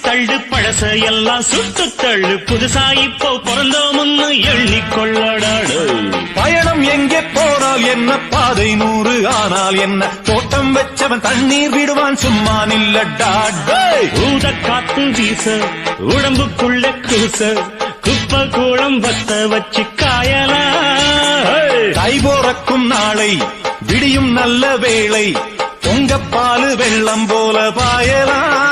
தள்ளு பழச எல்லாம் சுட்டு தள்ளு புதுசா இப்போ பிறந்தோம்னு எண்ணிக்கொள்ளடாடு பயணம் எங்கே போனால் என்ன பாதை 100 ஆனால் என்ன தோட்டம் வச்சவன் தண்ணீர் விடுவான் சும்மா நில்லடா ஊத காத்து வீச உடம்புக்குள்ள கூச குப்பை கூளம் வத்த வச்சு காயலா தை போறக்கும் நாளை விடியும் நல்ல வேளை பொங்கப்பாலு வெள்ளம் போல பாயலாம்